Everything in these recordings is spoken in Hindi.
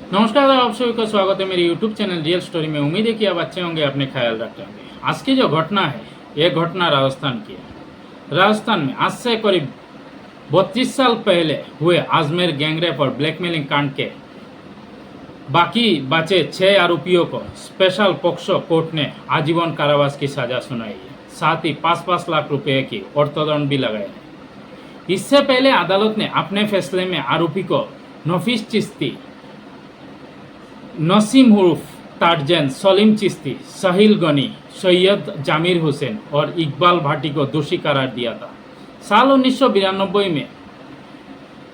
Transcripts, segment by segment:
नमस्कार, आप सभी का स्वागत है मेरे यूट्यूब चैनल रियल स्टोरी में। उम्मीद है कि आप अच्छे होंगे, अपने ख्याल रखते होंगे। आज की जो घटना है, ये घटना राजस्थान की है। राजस्थान में आज से करीब 32 साल पहले हुए आजमेर गैंगरेप और ब्लैकमेलिंग कांड के बाकी बचे 6 आरोपियों को स्पेशल पोक्सो कोर्ट ने आजीवन कारावास की सजा सुनाई है। साथ ही 5-5 लाख रुपए की अर्थदंड भी लगाए हैं। इससे पहले अदालत ने अपने फैसले में आरोपी को नफीस चिश्ती, नसीम उर्फ तारजैन, सलीम चिश्ती, साहिल गनी, सैयद जामिर हुसैन और इकबाल भाटी को दोषी करार दिया था। साल 1992 में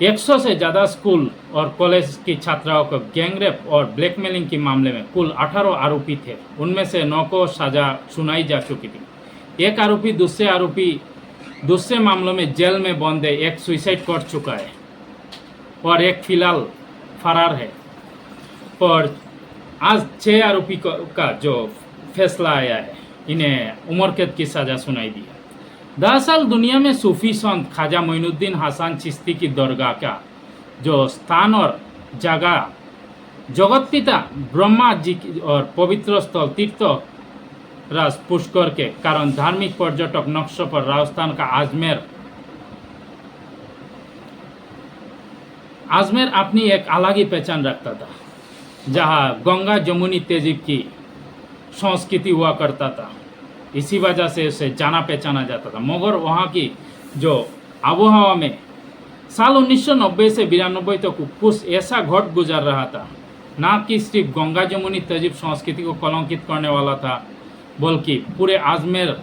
100 से ज़्यादा स्कूल और कॉलेज की छात्राओं को गैंगरेप और ब्लैकमेलिंग के मामले में कुल 18 आरोपी थे। उनमें से 9 को सजा सुनाई जा चुकी थी। एक आरोपी दूसरे मामलों में जेल में बंद है, एक सुसाइड कर चुका है और एक फिलहाल फरार है। और आज 6 आरोपी का जो फैसला आया है, इन्हें उम्र कैद की सजा सुनाई दी है। दरअसल दुनिया में सूफी संत ख्वाजा मोइनुद्दीन हसन चिश्ती की दरगाह का जो स्थान और जगह जगत पिता ब्रह्मा जी की और पवित्र स्थल तीर्थ राज पुष्कर के कारण धार्मिक पर्यटक नक्शों पर राजस्थान का आजमेर अपनी एक अलग ही पहचान रखता था, जहाँ गंगा जमुनी तहजीब की संस्कृति हुआ करता था। इसी वजह से उसे जाना पहचाना जाता था। मगर वहाँ की जो आबोहवा में साल 1990 से 92 तक कुछ ऐसा घट गुजर रहा था, ना कि सिर्फ गंगा जमुनी तहजीब संस्कृति को कलंकित करने वाला था, बल्कि पूरे आजमेर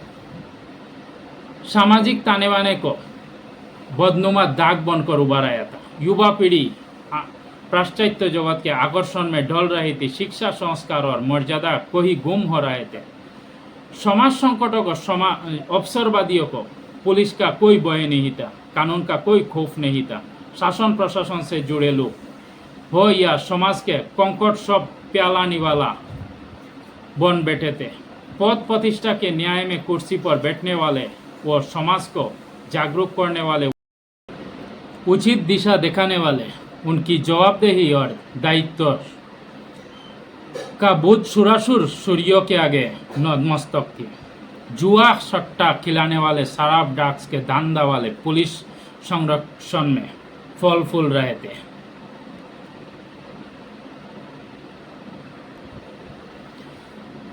सामाजिक ताने बाने को बदनुमा दाग बनकर उभर आया था। युवा पीढ़ी पाश्चात्य जगत के आकर्षण में ढल रही थी। शिक्षा, संस्कार और मर्यादा को ही गुम हो रहे थे। समाज संकटों को, अवसरवादियों को पुलिस का कोई भय नहीं था, कानून का कोई खौफ नहीं था। शासन प्रशासन से जुड़े लोग हो या समाज के कंकड़ सब प्यालाने वाला बन बैठे थे। पद प्रतिष्ठा के न्याय में कुर्सी पर बैठने वाले और समाज को जागरूक करने वाले, उचित दिशा दिखाने वाले, उनकी जवाबदेही और दायित्व का बोझ सुरासुर सूर्यों के आगे नतमस्तक थी। जुआ सट्टा खिलाने वाले, शराब ड्रग्स के धंधा वाले पुलिस संरक्षण में फल फूल रहे थे।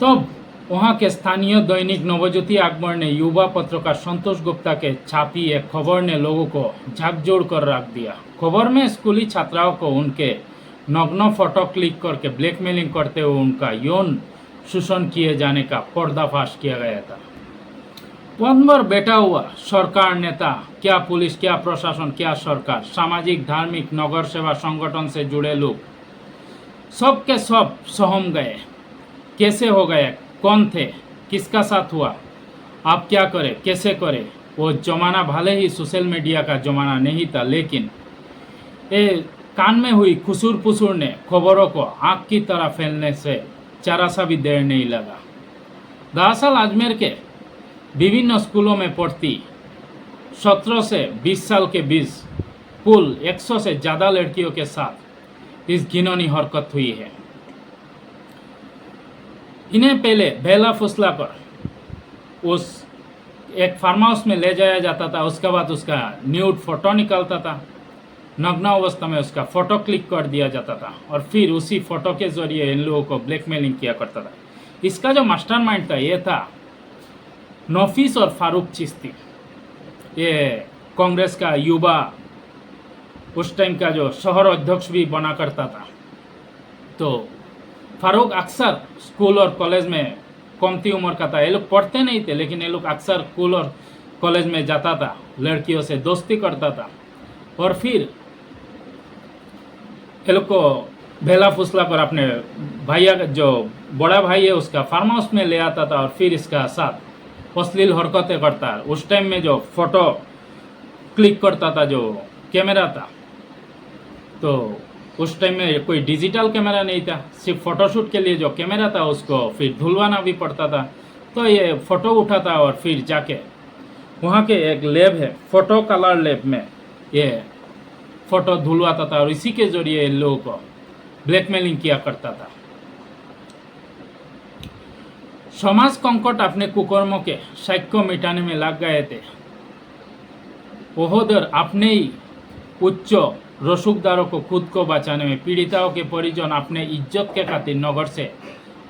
तब वहाँ के स्थानीय दैनिक नवज्योति अखबार ने युवा पत्रकार संतोष गुप्ता के छापी एक खबर ने लोगों को झकझोर कर रख दिया। खबर में स्कूली छात्राओं को उनके नग्न फोटो क्लिक करके ब्लैकमेलिंग करते हुए उनका यौन शोषण किए जाने का पर्दाफाश किया गया था। पद पर बैठा हुआ सरकार नेता, क्या पुलिस, क्या प्रशासन, क्या सरकार, सामाजिक, धार्मिक, नगर सेवा संगठन से जुड़े लोग, सब के सब सहम गए। कैसे हो गए, कौन थे, किसका साथ हुआ, आप क्या करें, कैसे करें। वो जमाना भले ही सोशल मीडिया का जमाना नहीं था, लेकिन ये कान में हुई खुसूर पुसूर ने खबरों को आग की तरह फैलने से जरा सा भी देर नहीं लगा। दरअसल अजमेर के विभिन्न स्कूलों में पढ़ती 17 से 20 साल के बीच कुल 100 से ज़्यादा लड़कियों के साथ इस घिनौनी हरकत हुई है। इन्हें पहले बेला फुसला कर उस एक फार्म हाउस में ले जाया जाता था। उसके बाद उसका न्यूड फोटो निकलता था, नग्न अवस्था में उसका फोटो क्लिक कर दिया जाता था और फिर उसी फोटो के जरिए इन लोगों को ब्लैकमेलिंग किया करता था। इसका जो मास्टरमाइंड था, ये था नफीस और फारूक चिश्ती। ये कांग्रेस का युवा उस टाइम का जो शहर अध्यक्ष भी बना करता था। तो फारूक अक्सर स्कूल और कॉलेज में कमती उम्र का था, ये लोग पढ़ते नहीं थे, लेकिन ये लोग अक्सर स्कूल और कॉलेज में जाता था, लड़कियों से दोस्ती करता था और फिर ये लोग को भेला फुसला कर अपने भैया जो बड़ा भाई है उसका फार्म हाउस में ले आता था और फिर इसका साथ अश्लील हरकतें करता। उस टाइम में जो फोटो क्लिक करता था, जो कैमरा था, तो उस टाइम में कोई डिजिटल कैमरा नहीं था, सिर्फ फ़ोटोशूट के लिए जो कैमरा था उसको फिर धुलवाना भी पड़ता था। तो ये फ़ोटो उठाता और फिर जाके वहाँ के एक लैब है, फ़ोटो कलर लैब में ये फ़ोटो धुलवाता था और इसी के ज़रिए इन लोगों को ब्लैकमेलिंग किया करता था। समाज कंकट अपने कुकर्मों के साक्ष्य मिटाने में लग गए थे। ओहदर अपने ही उच्च रसूखदारों को खुद को बचाने में, पीड़िताओं के परिजन अपने इज्जत के खातिर नगर से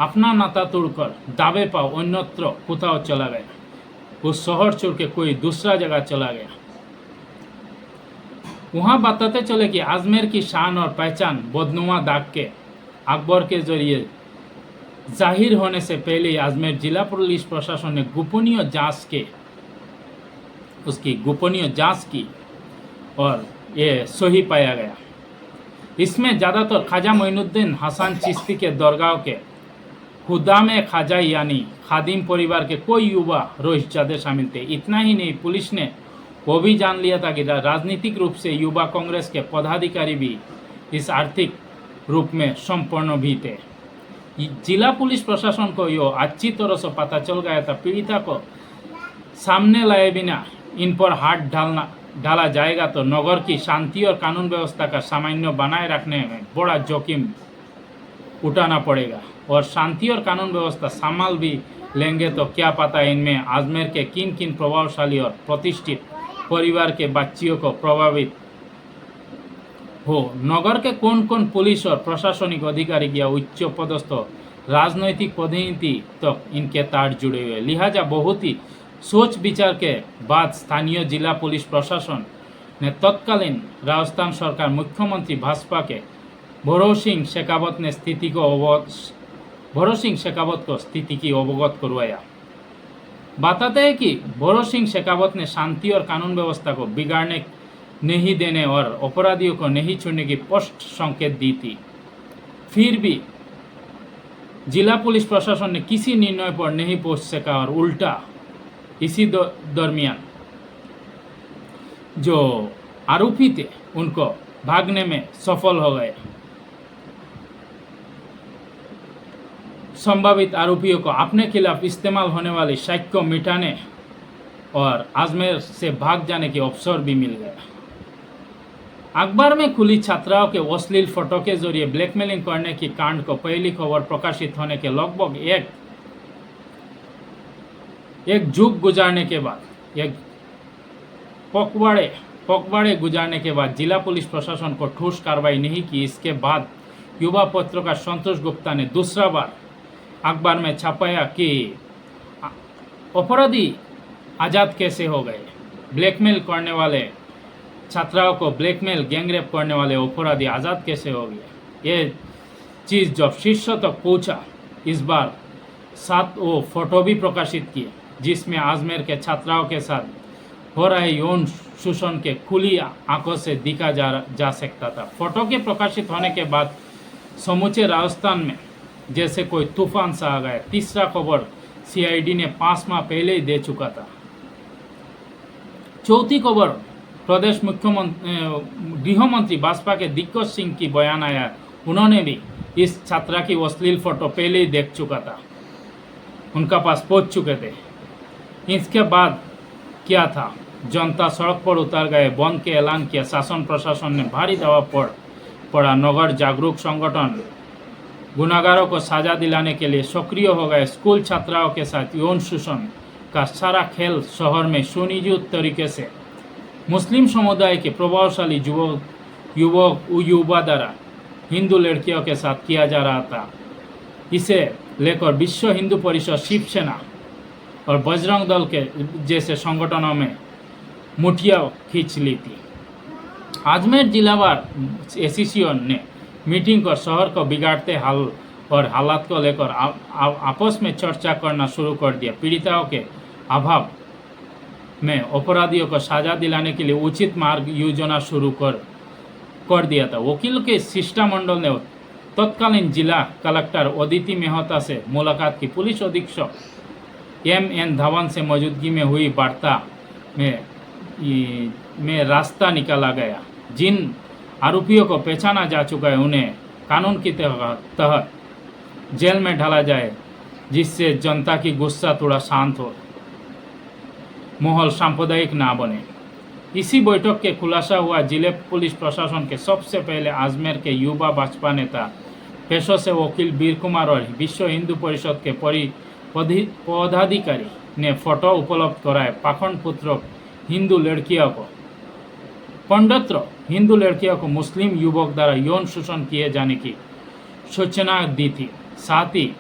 अपना नाता तोड़कर दावे पाओ अन्यत्र कुताओ चला गया। उस शहर छोड़ के कोई दूसरा जगह चला गया। वहाँ बताते चले कि आजमेर की शान और पहचान बदनुमा दाग के अकबर के जरिए जाहिर होने से पहले आजमेर जिला पुलिस प्रशासन ने उसकी गोपनीय जांच की और ये सही पाया गया। इसमें ज़्यादातर ख्वाजा मोइनुद्दीन हसन चिश्ती के दरगाह के खुदाम ख्वाजा यानी खादिम परिवार के कोई युवा रोहितजादे शामिल थे। इतना ही नहीं, पुलिस ने वो भी जान लिया था कि राजनीतिक रूप से युवा कांग्रेस के पदाधिकारी भी इस आर्थिक रूप में संपन्न भी थे। जिला पुलिस प्रशासन को यो अच्छी तरह से पता चल गया था। पीड़िता को सामने लाए बिना इन पर हाथ डाला जाएगा तो नगर की शांति और कानून व्यवस्था का सामान्य बनाए रखने में बड़ा जोखिम उठाना पड़ेगा, और शांति और कानून व्यवस्था संभाल भी लेंगे तो क्या पता इनमें आजमेर के किन किन प्रभावशाली और प्रतिष्ठित परिवार के बच्चियों को प्रभावित हो। नगर के कौन कौन पुलिस और प्रशासनिक अधिकारी या उच्च पदस्थ राजनैतिक प्रतिनिधि तक इनके तार जुड़े हुए। लिहाजा बहुत ही सोच विचार के बाद स्थानीय जिला पुलिस प्रशासन ने तत्कालीन राजस्थान सरकार मुख्यमंत्री भाजपा के भरों सिंह शेखावत को स्थिति की अवगत करवाया। बताते हैं कि भरों सिंह शेखावत ने शांति और कानून व्यवस्था को बिगाड़ने नहीं देने और अपराधियों को नहीं छोड़ने की स्पष्ट संकेत दी थी। फिर भी जिला पुलिस प्रशासन ने किसी निर्णय पर नहीं पहुंच सका और उल्टा इसी दरमियान जो आरोपी थे उनको भागने में सफल हो गए। संभावित आरोपियों को अपने खिलाफ इस्तेमाल होने वाले साक्ष्य मिटाने और आजमेर से भाग जाने के अवसर भी मिल गया। अखबार में खुली छात्राओं के अश्लील फोटो के जरिए ब्लैकमेलिंग करने की कांड को पहली खबर प्रकाशित होने के लगभग एक युग गुजारने के बाद, एक पखवाड़े गुजारने के बाद जिला पुलिस प्रशासन को ठोस कार्रवाई नहीं की। इसके बाद युवा पत्रकार संतोष गुप्ता ने दूसरा बार अखबार में छापाया कि अपराधी आज़ाद कैसे हो गए। ब्लैकमेल करने वाले छात्राओं को ब्लैकमेल गैंगरेप करने वाले अपराधी आज़ाद कैसे हो गए। ये चीज़ जब शीर्ष तक पहुंचा, इस बार 7 वो फोटो भी प्रकाशित किए जिसमें आजमेर के छात्राओं के साथ हो रहे यौन शोषण के खुली आंखों से दिखा जा सकता था। फोटो के प्रकाशित होने के बाद समूचे राजस्थान में जैसे कोई तूफान सा आ गया। तीसरा खबर सीआईडी ने 5 माह पहले ही दे चुका था। चौथी खबर प्रदेश गृह मंत्री भाजपा के दिग्गज सिंह की बयान आया। उन्होंने भी इस छात्रा की अश्लील फोटो पहले ही देख चुका था, उनका पास पहुंच चुके थे। इसके बाद क्या था, जनता सड़क पर उतर गए, बंद के ऐलान किया। शासन प्रशासन ने भारी दबाव पड़ा। नगर जागरूक संगठन गुनाहगारों को सजा दिलाने के लिए सक्रिय हो गए। स्कूल छात्राओं के साथ यौन शोषण का सारा खेल शहर में सुनियोजित तरीके से मुस्लिम समुदाय के प्रभावशाली युवा द्वारा हिंदू लड़कियों के साथ किया जा रहा था। इसे लेकर विश्व हिंदू परिषद, शिवसेना और बजरंग दल के जैसे संगठनों में मुठिया खींच ली थी। आजमेर जिलावार एसोसिएशन ने मीटिंग कर शहर को बिगाड़ते हाल और हालात को लेकर आपस में चर्चा करना शुरू कर दिया। पीड़िताओं के अभाव में अपराधियों को सजा दिलाने के लिए उचित मार्ग योजना शुरू कर दिया था। वकील के शिष्टमंडल ने तत्कालीन जिला कलेक्टर अदिति मेहता से मुलाकात की। पुलिस अधीक्षक एम.एन. धवन से मौजूदगी में हुई वार्ता में रास्ता निकाला गया। जिन आरोपियों को पहचाना जा चुका है उन्हें कानून की तहत जेल में डाला जाए, जिससे जनता की गुस्सा थोड़ा शांत हो, माहौल सांप्रदायिक ना बने। इसी बैठक के खुलासा हुआ जिले पुलिस प्रशासन के सबसे पहले आजमेर के युवा भाजपा नेता पेशों से वकील वीर कुमार और विश्व हिंदू परिषद के पदाधिकारी ने फोटो उपलब्ध कराए पाखंड पुत्र हिंदू लड़कियों को पंडितों हिंदू लड़कियों को मुस्लिम युवक द्वारा यौन शोषण किए जाने की सूचना दी थी। साथ ही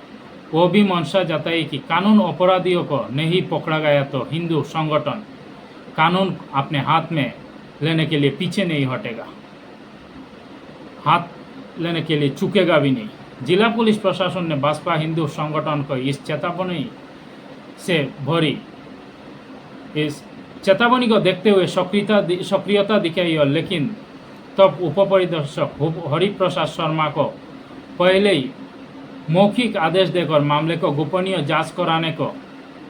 वो भी मंशा जताई कि कानून अपराधियों को नहीं पकड़ा गया तो हिंदू संगठन कानून अपने हाथ में लेने के लिए पीछे नहीं हटेगा, हाथ लेने के लिए चुकेगा भी नहीं। जिला पुलिस प्रशासन ने बसपा हिंदू संगठन को इस चेतावनी से भरी इस चेतावनी को देखते हुए सक्रियता दिखाई और लेकिन तब उप परिदर्शक हरिप्रसाद शर्मा को पहले ही मौखिक आदेश देकर मामले को गोपनीय जांच कराने को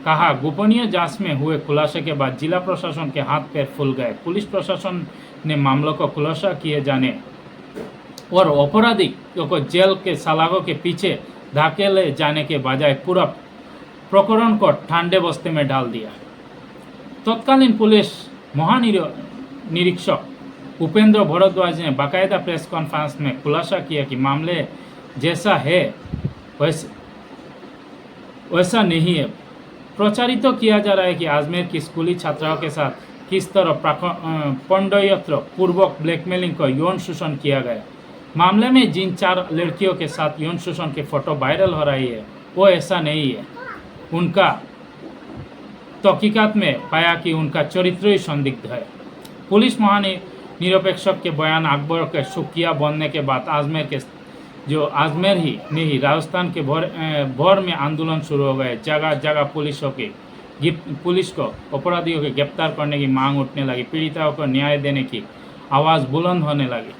कहा। गोपनीय जांच में हुए खुलासे के बाद जिला प्रशासन के हाथ पैर फूल गए। पुलिस प्रशासन ने मामलों को खुलासा किए जाने और अपराधियों को जेल के सलाखों के पीछे धकेले जाने के बजाय पूरा प्रकरण को ठंडे बस्ते में डाल दिया। तत्कालीन पुलिस महानिरीक्षक उपेंद्र भारद्वाज ने बाकायदा प्रेस कॉन्फ्रेंस में खुलासा किया कि मामले जैसा है वैसा नहीं है। प्रचारित तो किया जा रहा है कि आजमेर की स्कूली छात्राओं के साथ किस तरह पंडयत्र पूर्वक ब्लैकमेलिंग को यौन शोषण किया गया। मामले में जिन 4 लड़कियों के साथ यौन शोषण की फोटो वायरल हो रही है वो ऐसा नहीं है। उनका तहकीकात में पाया कि उनका चरित्र ही संदिग्ध है। पुलिस महानिरीक्षक के बयान अकबर के सुखिया बनने के बाद आजमेर ही नहीं राजस्थान के भर में आंदोलन शुरू हो गए। जगह जगह पुलिस को अपराधियों को गिरफ्तार करने की मांग उठने लगी। पीड़िताओं को न्याय देने की आवाज़ बुलंद होने लगी।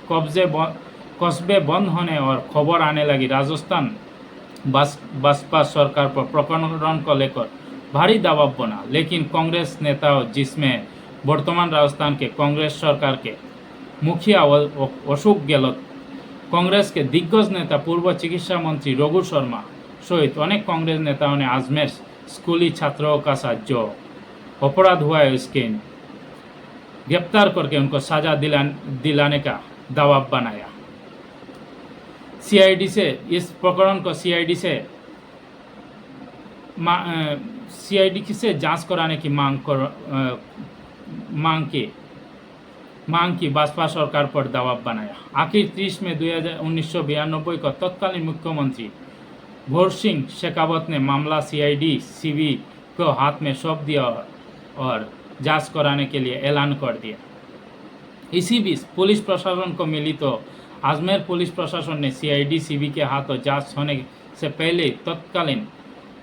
कस्बे बंद होने और खबर आने लगी। राजस्थान बसपा सरकार पर प्रकरण को लेकर भारी दबाव बना, लेकिन कांग्रेस नेताओं जिसमें वर्तमान राजस्थान के कांग्रेस सरकार के मुखिया अशोक गहलोत, कांग्रेस के दिग्गज नेता पूर्व चिकित्सा मंत्री रघु शर्मा सहित अनेक कांग्रेस नेताओं ने आजमेर स्कूली छात्रों का साथ जो अपराध हुआ है उसके गिरफ्तार करके उनको सजा दिलाने का दबाव बनाया। सीआईडी से इस प्रकरण को सीआईडी से जांच कराने की मांग की बसपा सरकार पर दबाव बनाया। आखिर 30 मई 1992 को तत्कालीन मुख्यमंत्री भोर सिंह शेखावत ने मामला सीआईडी सीबी को हाथ में सौंप दिया और जांच कराने के लिए ऐलान कर दिया। इसी बीच पुलिस प्रशासन को मिली तो आजमेर पुलिस प्रशासन ने सीआईडी सीबी के हाथों जांच होने से पहले तत्कालीन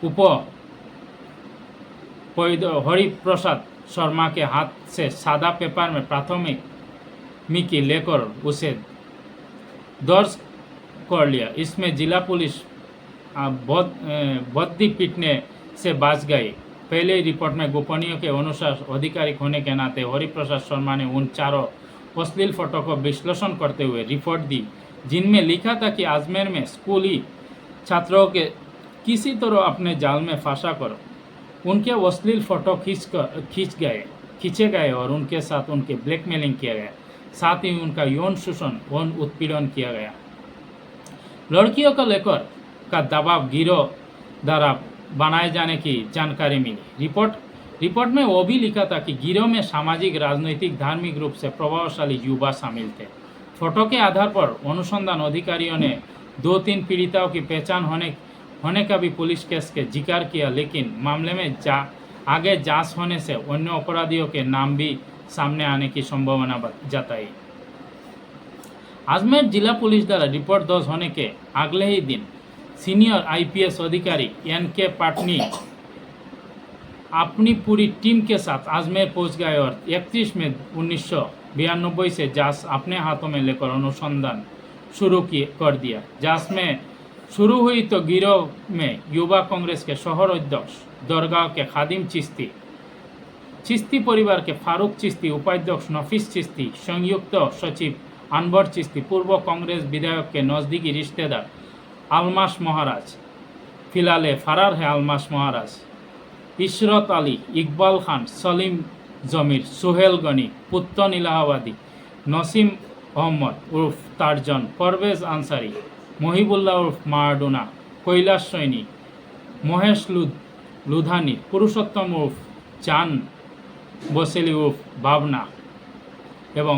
उप हरिप्रसाद शर्मा के हाथ से सादा पेपर में प्राथमिकी लेकर उसे दर्ज कर लिया। इसमें जिला पुलिस बद्दी पीटने से बच गई। पहले रिपोर्ट में गोपनीय के अनुसार आधिकारिक होने के नाते हरिप्रसाद शर्मा ने उन 4 अश्लील फोटो को विश्लेषण करते हुए रिपोर्ट दी, जिनमें लिखा था कि आजमेर में स्कूली छात्रों के किसी तरह अपने जाल में फंसा कर उनके अश्लील फोटो खींचे गए और उनके साथ उनके ब्लैकमेलिंग किया गया। साथ ही उनका यौन शोषण व उत्पीड़न किया गया। लड़कियों को लेकर का दबाव गिरोह द्वारा बनाए जाने की जानकारी मिली। रिपोर्ट में वो भी लिखा था कि गिरोह में सामाजिक, राजनीतिक, धार्मिक रूप से प्रभावशाली युवा शामिल थे। फोटो के आधार पर अनुसंधान अधिकारियों ने 2-3 पीड़िताओं की पहचान होने का भी पुलिस केस के जिक्र किया, लेकिन मामले में आगे जांच होने से अन्य अपराधियों के नाम भी सामने आने की संभावना जताई। आजमेर जिला पुलिस द्वारा रिपोर्ट दर्ज होने के अगले ही दिन सीनियर आईपीएस अधिकारी एनके पाटनी अपनी पूरी टीम के साथ आजमेर पहुंच गए और 31 मई 1992 से जांच अपने हाथों में लेकर अनुसंधान शुरू कर दिया। जांच में शुरू हुई तो गिरोह में युवा कांग्रेस के शहर अध्यक्ष दरगाह के खादिम चिश्ती परिवार के फारूक चिश्ती, उपाध्यक्ष नफीस चिश्ती, संयुक्त सचिव अनवर चिश्ती, पूर्व कांग्रेस विधायक के नज़दीकी रिश्तेदार अलमास महाराज, फिलहाल फरार है अलमास महाराज, इशरत अली, इकबाल खान, सलीम जमीर, सोहेल गनी, पुत्तन इलाहाबादी, नसीम अहमद उर्फ तारजन, परवेज अंसारी, মহিবুল্লাহ উর্ফ মারাডোনা, কৈলাস সৈনী, মহেশ লুধানি, পুরুষোত্তম উর্ফ চান বসেলি উর্ফ ভাবনা এবং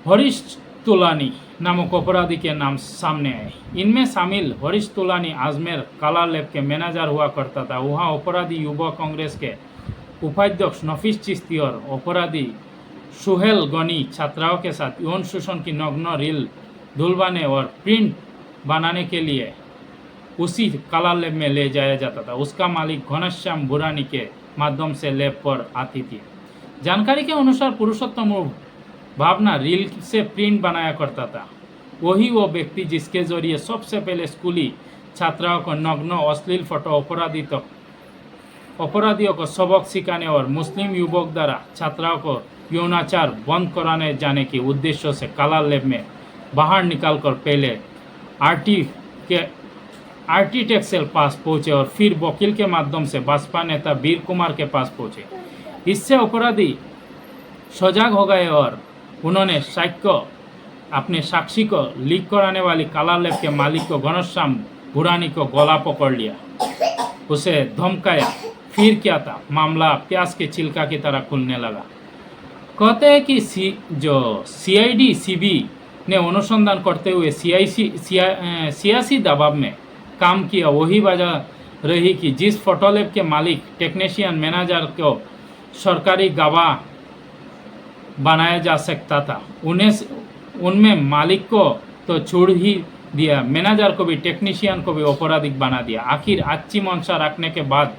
हरीश तुलानी नामक अपराधी के नाम सामने आए। इनमें शामिल हरीश तुलानी अजमेर काला लैब के मैनेजर हुआ करता था। वहाँ अपराधी युवा कांग्रेस के उपाध्यक्ष नफीस चिश्ती और अपराधी सुहेल गनी छात्राओं के साथ यौन शोषण की नग्न रील धुलवाने और प्रिंट बनाने के लिए उसी काला लैब में ले जाया जाता था। उसका मालिक घनश्याम बुरानी के माध्यम से लैब पर आती थी। जानकारी के अनुसार पुरुषोत्तम भावना रील से प्रिंट बनाया करता था। वही वो व्यक्ति जिसके जरिए सबसे पहले स्कूली छात्राओं को नग्न अश्लील फोटो अपराधियों को सबक सिखाने और मुस्लिम युवक द्वारा छात्राओं को यौनाचार बंद कराने जाने के उद्देश्य से काला लैब में बाहर निकालकर पहले आर्किटेक्चर पास पहुंचे और फिर वकील के माध्यम से बसपा नेता वीर कुमार के पास पहुंचे। इससे अपराधी सजाग हो गए और उन्होंने अपने साक्षी को लीक कराने वाली काला लैब के मालिक को घनश्याम बुरानी को गला पकड़ लिया, उसे धमकाया। फिर क्या था, मामला प्याज के छिलका की तरह खुलने लगा। कहते हैं कि जो सीआईडी सीबी ने अनुसंधान करते हुए सियासी दबाव में काम किया, वही वजह रही कि जिस फोटो लैब के मालिक टेक्नीशियन मैनेजर को सरकारी गवाह बनाया जा सकता था, उनमें मालिक को तो छोड़ ही दिया, मैनेजर को भी टेक्नीशियन को भी अपराधिक बना दिया। आखिर अच्छी मंशा रखने के बाद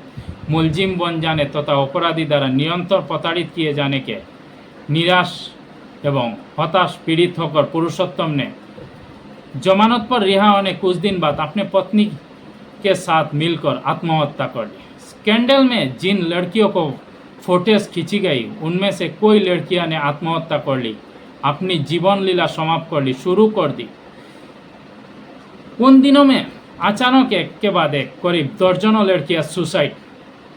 मुलजिम बन जाने तथा अपराधी द्वारा निरंतर प्रताड़ित किए जाने के निराश एवं हताश पीड़ित होकर पुरुषोत्तम ने जमानत पर रिहा होने कुछ दिन बाद अपने पत्नी के साथ मिलकर आत्महत्या कर ली। स्कैंडल में जिन लड़कियों को फोटेज खींची गई, उनमें से कोई लड़कियां ने आत्महत्या कर ली, अपनी जीवन लीला समाप्त कर ली, शुरू कर दी। उन दिनों में अचानक एक के बाद एक करीब दर्जनों लड़कियां सुसाइड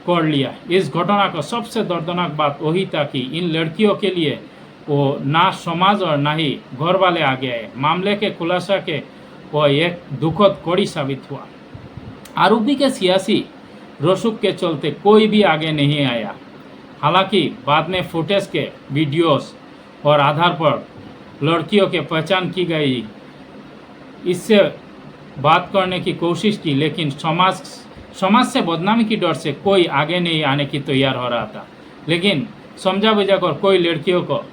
कर लिया। इस घटना का सबसे दर्दनाक बात वही था कि इन लड़कियों के लिए वो ना समाज और ना ही घर वाले आगे आए। मामले के खुलासा के वो एक दुखद कड़ी साबित हुआ। आरोपी के सियासी रसूख के चलते कोई भी आगे नहीं आया। हालांकि बाद में फुटेज के वीडियोस और आधार पर लड़कियों की पहचान की गई। इससे बात करने की कोशिश की, लेकिन समाज से बदनामी की डर से कोई आगे नहीं आने की तैयार हो रहा था। लेकिन समझा बुझा कर कोई लड़कियों को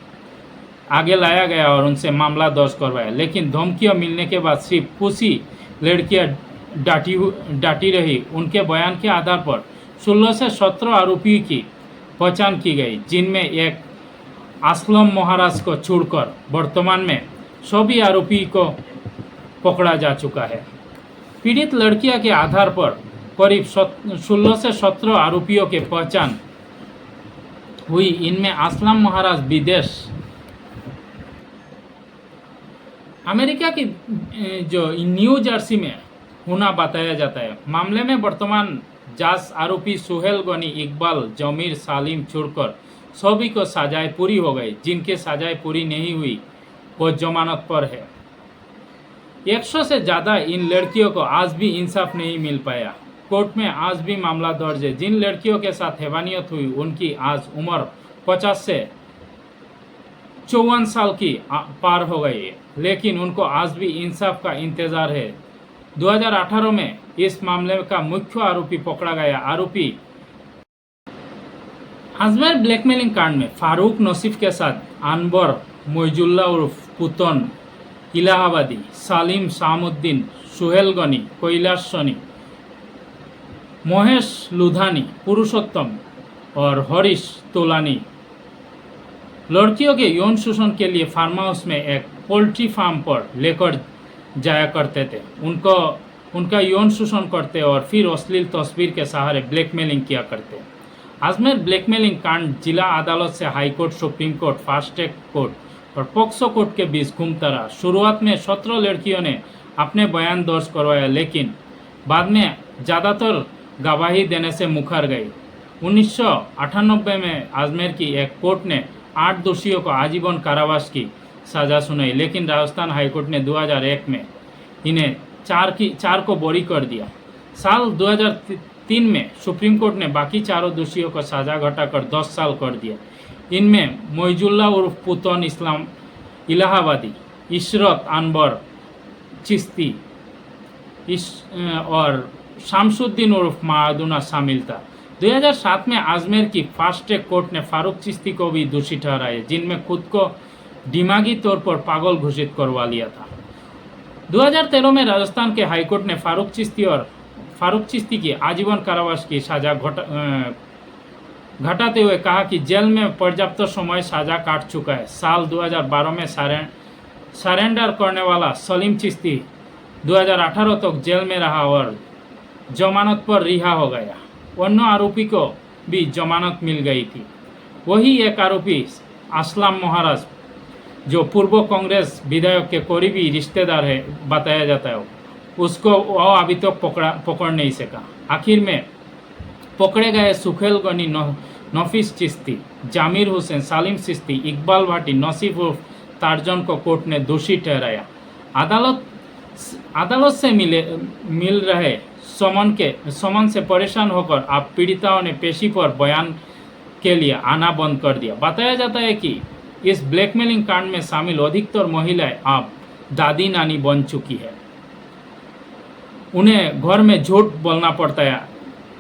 आगे लाया गया और उनसे मामला दर्ज करवाया। लेकिन धमकियां मिलने के बाद सिर्फ कुछ ही लड़कियां डांटी रही। उनके बयान के आधार पर 16 से 17 आरोपियों की पहचान की गई, जिनमें एक असलम महाराज को छोड़कर वर्तमान में सभी आरोपी को पकड़ा जा चुका है। पीड़ित लड़कियों के आधार पर करीब 16 से 17 आरोपियों की पहचान हुई। इनमें असलम महाराज विदेश अमेरिका की जो न्यू जर्सी में होना बताया जाता है। मामले में वर्तमान जांच आरोपी सुहेल गनी, इकबाल, जमीर, सालिम छोड़कर सभी को सजाएं पूरी हो गई। जिनके सजाएं पूरी नहीं हुई वो जमानत पर है। 100 से ज़्यादा इन लड़कियों को आज भी इंसाफ नहीं मिल पाया। कोर्ट में आज भी मामला दर्ज है। जिन लड़कियों के साथ हैवानियत हुई उनकी आज उम्र 50 से 54 साल की पार हो गई है, लेकिन उनको आज भी इंसाफ का इंतजार है। 2018 में इस मामले का मुख्य आरोपी पकड़ा गया। आरोपी अजमेर ब्लैकमेलिंग कांड में फारूक नसीफ के साथ अनवर मोइजुल्ला उर्फ पुतन इलाहाबादी, सालिम शामुद्दीन, सुहेल गनी, कैलाश सनी, महेश लुधानी, पुरुषोत्तम और हरीश तोलानी लड़कियों के यौन शोषण के लिए फार्म हाउस में एक पोल्ट्री फार्म पर लेकर जाया करते थे। उनका यौन शोषण करते और फिर अश्लील तस्वीर के सहारे ब्लैकमेलिंग किया करते। अजमेर ब्लैकमेलिंग कांड जिला अदालत से high court, supreme court, fast track court और पॉक्सो कोर्ट के बीच घूमता रहा। शुरुआत में 17 लड़कियों ने अपने बयान दर्ज करवाया, लेकिन बाद में ज़्यादातर गवाही देने से मुकर गई। 1998 में अजमेर की एक कोर्ट ने 8 दोषियों को आजीवन कारावास की सजा सुनाई, लेकिन राजस्थान हाईकोर्ट ने 2001 में इन्हें चार को बरी कर दिया। साल 2003 में सुप्रीम कोर्ट ने बाकी चारों दोषियों को सजा घटाकर 10 साल कर दिया। इनमें मोइजुल्ला उर्फ पुतन इस्लाम इलाहाबादी, इशरत अनवर चिश्ती और शामसुद्दीन उर्फ मादुना शामिल था। 2007 में अजमेर की फास्ट ट्रैक कोर्ट ने फारूक चिश्ती को भी दोषी ठहराया, जिनमें खुद को दिमागी तौर पर पागल घोषित करवा लिया था। 2013 में राजस्थान के हाईकोर्ट ने फारूक चिश्ती की आजीवन कारावास की सजा घटाते हुए कहा कि जेल में पर्याप्त समय सजा काट चुका है। साल 2012 में सरेंडर करने वाला सलीम चिश्ती 2018 तक जेल में रहा और जमानत पर रिहा हो गया। अन्य आरोपी को भी जमानत मिल गई थी। वही एक आरोपी असलम महाराज, जो पूर्व कांग्रेस विधायक के करीबी रिश्तेदार है बताया जाता है, उसको वो अभी तक पकड़ नहीं सका। आखिर में पकड़े गए सुखेल गनी नफीस चिश्ती, जामिर हुसैन, सालिम चिश्ती, इकबाल भाटी, नसीब उर्फ तारजन को कोर्ट ने दोषी ठहराया। अदालत से मिल रहे समन से परेशान होकर आप पीड़िताओं ने पेशी पर बयान के लिए आना बंद कर दिया। बताया जाता है कि इस ब्लैकमेलिंग कांड में शामिल अधिकतर महिलाएं अब दादी नानी बन चुकी है। उन्हें घर में झूठ बोलना पड़ता है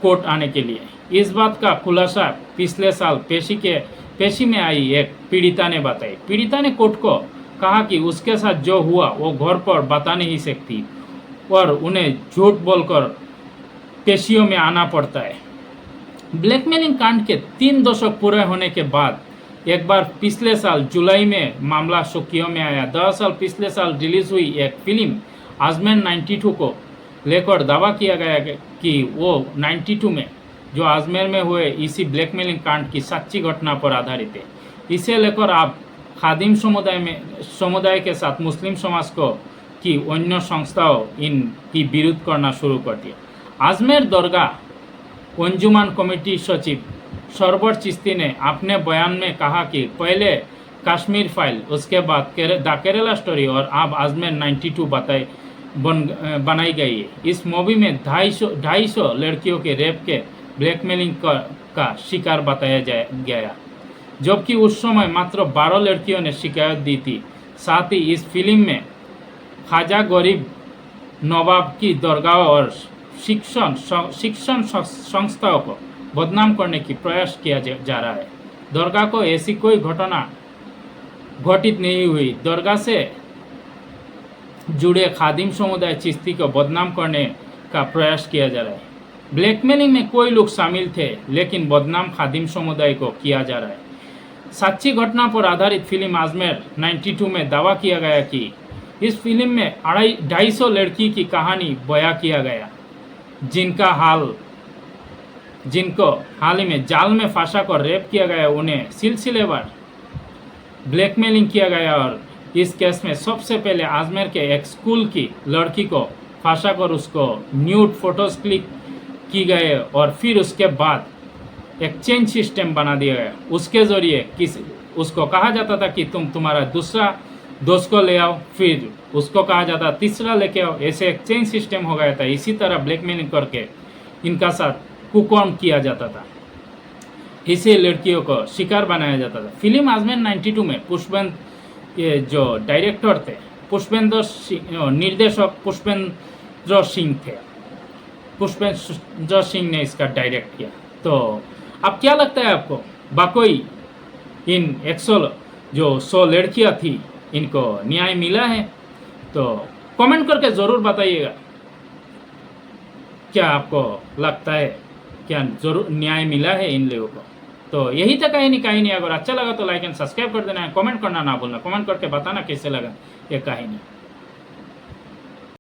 कोर्ट आने के लिए। इस बात का खुलासा पिछले साल पेशी में आई एक पीड़िता ने बताई। पीड़िता ने कोर्ट को कहा कि उसके साथ जो हुआ वो घर पर बता नहीं सकती और उन्हें झूठ बोलकर पेशियों में आना पड़ता है। ब्लैकमेलिंग कांड के 3 दशक पूरे होने के बाद एक बार पिछले साल जुलाई में मामला सुर्खियों में आया। दरअसल पिछले साल रिलीज हुई एक फिल्म आजमेर 92 को लेकर दावा किया गया कि वो 92 में जो आजमेर में हुए इसी ब्लैकमेलिंग कांड की सच्ची घटना पर आधारित है। इसे लेकर आप खादिम समुदाय के साथ मुस्लिम समाज को की अन्य संस्थाओं इनकी विरोध करना शुरू कर दिया। आजमेर दरगाह अंजुमन कमेटी सचिव सरवर चिश्ती ने अपने बयान में कहा कि पहले कश्मीर फाइल, उसके बाद द केरला स्टोरी और अब आजमेर 92 बनाई गई है। इस मूवी में 250 लड़कियों के रेप के ब्लैकमेलिंग का शिकार बताया गया, जबकि उस समय मात्र 12 लड़कियों ने शिकायत दी थी। साथ ही इस फिल्म में ख्वाजा गरीब नवाब की दरगाह और शिक्षण संस्थाओं को बदनाम करने की प्रयास किया जा रहा है। दरगाह को ऐसी कोई घटना घटित नहीं हुई। दरगाह से जुड़े खादिम समुदाय चिश्ती को बदनाम करने का प्रयास किया जा रहा है। ब्लैकमेलिंग में कोई लोग शामिल थे, लेकिन बदनाम खादिम समुदाय को किया जा रहा है। सच्ची घटना पर आधारित फिल्म आजमेर 92 में दावा किया गया कि इस फिल्म में 250 लड़की की कहानी बयां किया गया, जिनको हाल ही में जाल में फंसा कर रेप किया गया, उन्हें सिलसिलेवार ब्लैकमेलिंग किया गया। और इस केस में सबसे पहले आजमेर के एक स्कूल की लड़की को फंसा कर उसको न्यूड फोटोज क्लिक की गए और फिर उसके बाद एक चेन सिस्टम बना दिया गया। उसके ज़रिए उसको कहा जाता था कि तुम्हारा दूसरा दोस्त को ले आओ, फिर उसको कहा जाता तीसरा लेके आओ। ऐसे एक चेन सिस्टम हो गया था। इसी तरह ब्लैकमेलिंग करके इनका साथ कुकर्म किया जाता था। इसे लड़कियों को शिकार बनाया जाता था। फिल्म आजमेर 92 में ये जो डायरेक्टर थे निर्देशक पुष्पेंद्र सिंह थे। पुष्पेंद्र सिंह ने इसका डायरेक्ट किया। तो अब क्या लगता है आपको, वाकई इन 100 लड़कियां थी, इनको न्याय मिला है? तो कमेंट करके ज़रूर बताइएगा, क्या आपको लगता है क्या जरूर न्याय मिला है इन लोगों को? तो यही था कहानी। अगर अच्छा लगा तो लाइक एंड सब्सक्राइब कर देना है। कमेंट करना ना भूलना। कमेंट करके बताना कैसे लगा ये कहानी।